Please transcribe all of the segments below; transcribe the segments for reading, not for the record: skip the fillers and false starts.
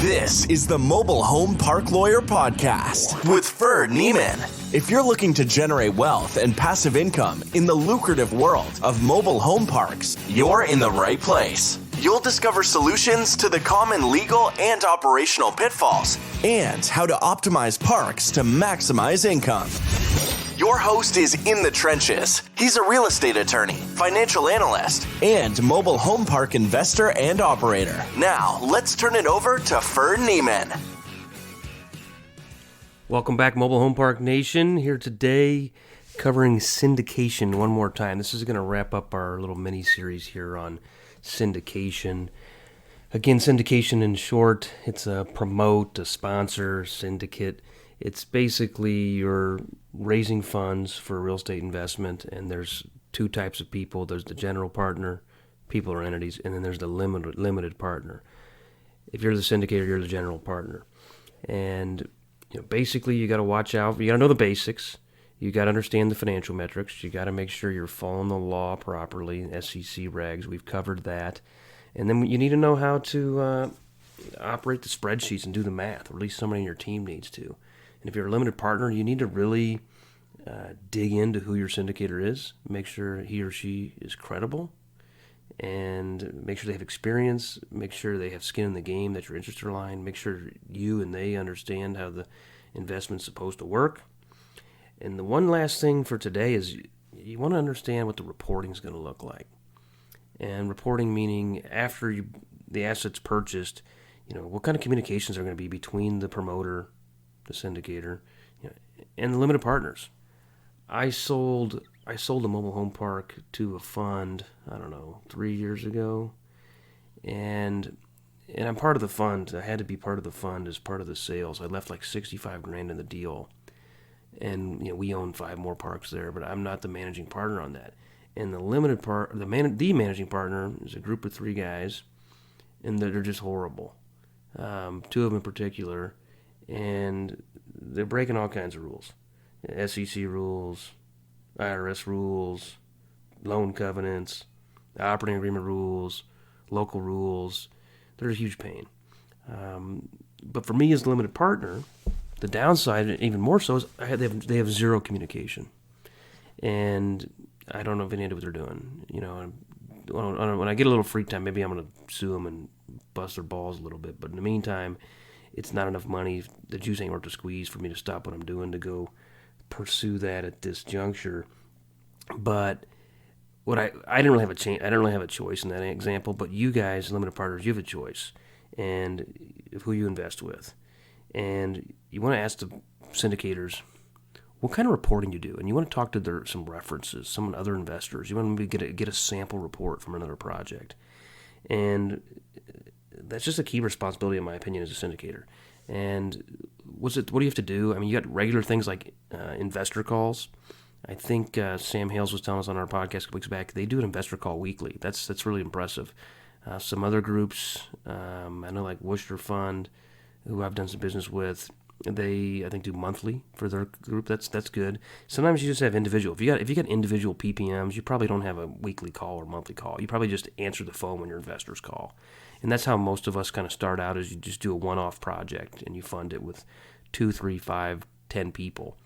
This is the Mobile Home Park Lawyer Podcast with Ferd Neiman. If you're looking to generate wealth and passive income in the lucrative world of mobile home parks, you're in the right place. You'll discover solutions to the common legal and operational pitfalls and how to optimize parks to maximize income. Your host is in the trenches. He's a real estate attorney, financial analyst, and mobile home park investor and operator. Now, let's turn it over to Ferd Neiman. Welcome back, Mobile Home Park Nation. Here today covering syndication one more time. This is going to wrap up our little mini-series here on syndication. Again, syndication in short, it's a promote, a sponsor, syndicate. It's basically you're raising funds for a real estate investment, and there's two types of people. There's the general partner, people or entities, and then there's the limited partner. If you're the syndicator, you're the general partner. And basically you got to watch out. You got to know the basics. You got to understand the financial metrics. You got to make sure you're following the law properly, SEC regs. We've covered that. And then you need to know how to operate the spreadsheets and do the math, or at least somebody in your team needs to. And if you're a limited partner, you need to really dig into who your syndicator is, make sure he or she is credible, and make sure they have experience, make sure they have skin in the game, that your interests are aligned, make sure you and they understand how the investment's supposed to work. And the one last thing for today is you want to understand what the reporting is going to look like. And reporting meaning after the asset's purchased, what kind of communications are going to be between the promoter, the syndicator, and the limited partners. I sold a mobile home park to a fund, 3 years ago, and I'm part of the fund. I had to be part of the fund as part of the sales. I left like $65,000 in the deal, and we own 5 more parks there, but I'm not the managing partner on that. And the the managing partner is a group of 3 guys, and they're just horrible. 2 of them in particular. And they're breaking all kinds of rules. SEC rules, IRS rules, loan covenants, operating agreement rules, local rules. They're a huge pain. But for me as a limited partner, the downside, even more so, is they have zero communication. And I don't know if any idea what they're doing. When I get a little free time, maybe I'm going to sue them and bust their balls a little bit. But in the meantime, it's not enough money. The juice ain't worth the squeeze for me to stop what I'm doing to go pursue that at this juncture. But I didn't really have I don't really have a choice in that example. But you guys, limited partners, you have a choice, and of who you invest with. And you want to ask the syndicators what kind of reporting you do, and you want to talk to some references, some other investors. You want to maybe get a sample report from another project, and that's just a key responsibility, in my opinion, as a syndicator. And what do you have to do? I mean, you got regular things like investor calls. I think Sam Hales was telling us on our podcast a couple weeks back, they do an investor call weekly. That's really impressive. Some other groups, I know like Worcester Fund, who I've done some business with, they I think do monthly for their group. That's good. Sometimes you just have individual. If you got individual PPMs, you probably don't have a weekly call or monthly call. You probably just answer the phone when your investors call. And that's how most of us kind of start out, is you just do a one-off project and you fund it with 2, 3, 5, 10 people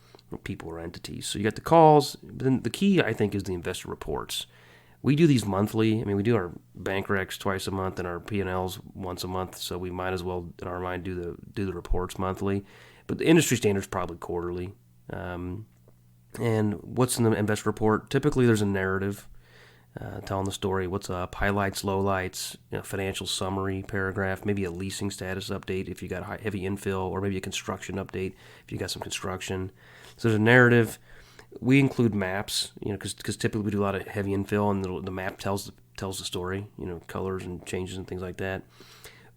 or entities. So you got the calls, but then the key, I think, is the investor reports. We do these monthly. I mean, we do our bank recs twice a month and our P&Ls once a month, so we might as well, in our mind, do the reports monthly. But the industry standard is probably quarterly. And what's in the investor report? Typically, there's a narrative telling the story, what's up, highlights, lowlights, financial summary paragraph, maybe a leasing status update if you got heavy infill, or maybe a construction update if you got some construction. So there's a narrative. We include maps, because typically we do a lot of heavy infill, and the map tells the story, colors and changes and things like that.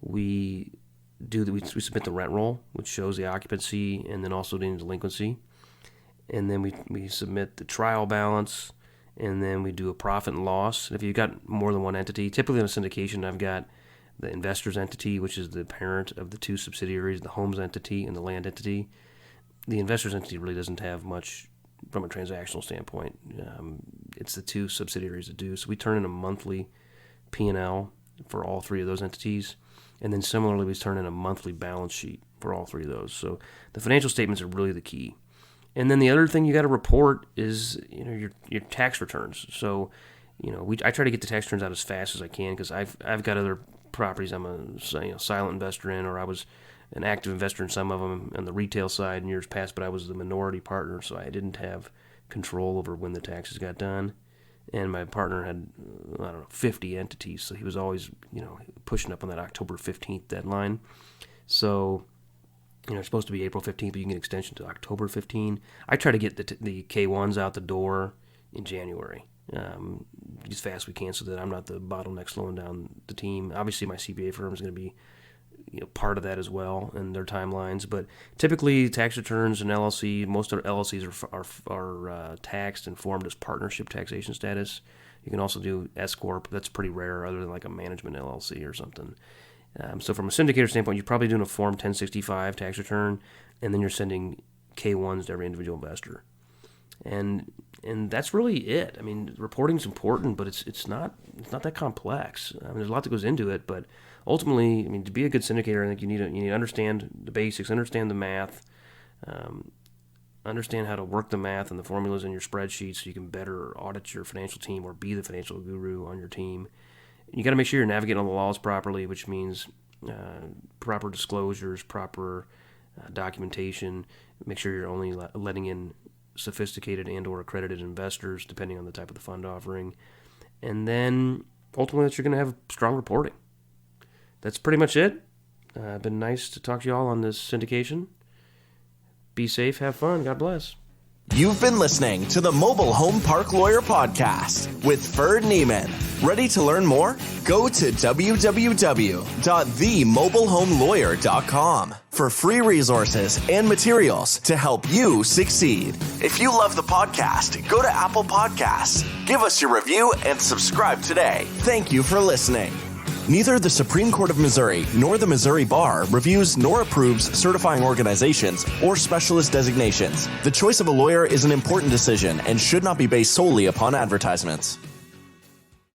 We submit the rent roll, which shows the occupancy and then also the delinquency, and then we submit the trial balance, and then we do a profit and loss. And if you've got more than one entity, typically in a syndication, I've got the investor's entity, which is the parent of the 2 subsidiaries, the homes entity and the land entity. The investor's entity really doesn't have much from a transactional standpoint. It's the 2 subsidiaries that do. So we turn in a monthly P&L for all 3 of those entities. And then similarly, we turn in a monthly balance sheet for all three of those. So the financial statements are really the key. And then the other thing you got to report is your tax returns. So I try to get the tax returns out as fast as I can because I've got other properties I'm a silent investor in, or I was an active investor in some of them on the retail side in years past, but I was the minority partner, so I didn't have control over when the taxes got done. And my partner had, 50 entities, so he was always, pushing up on that October 15th deadline. So, it's supposed to be April 15th, but you can get extension to October 15th. I try to get the K-1s out the door in January, as fast as we can, so that I'm not the bottleneck slowing down the team. Obviously, my CPA firm is going to be part of that as well and their timelines. But typically, tax returns and LLC, most of LLCs are taxed and formed as partnership taxation status. You can also do S corp. That's pretty rare, other than like a management LLC or something. So from a syndicator standpoint, you're probably doing a Form 1065 tax return, and then you're sending K-1s to every individual investor. And that's really it. I mean, reporting's important, but it's not that complex. I mean, there's a lot that goes into it, but ultimately, I mean, to be a good syndicator, I think you need to understand the basics, understand the math, understand how to work the math and the formulas in your spreadsheet so you can better audit your financial team or be the financial guru on your team. You got to make sure you're navigating all the laws properly, which means proper disclosures, proper documentation. Make sure you're only letting in sophisticated and or accredited investors, depending on the type of the fund offering. And then ultimately that you're going to have strong reporting. That's pretty much it. Been nice to talk to you all on this syndication. Be safe, have fun, God bless. You've been listening to the Mobile Home Park Lawyer Podcast with Ferd Neiman. Ready to learn more? Go to www.themobilehomelawyer.com for free resources and materials to help you succeed. If you love the podcast, go to Apple Podcasts, give us your review, and subscribe today. Thank you for listening. Neither the Supreme Court of Missouri nor the Missouri Bar reviews nor approves certifying organizations or specialist designations. The choice of a lawyer is an important decision and should not be based solely upon advertisements.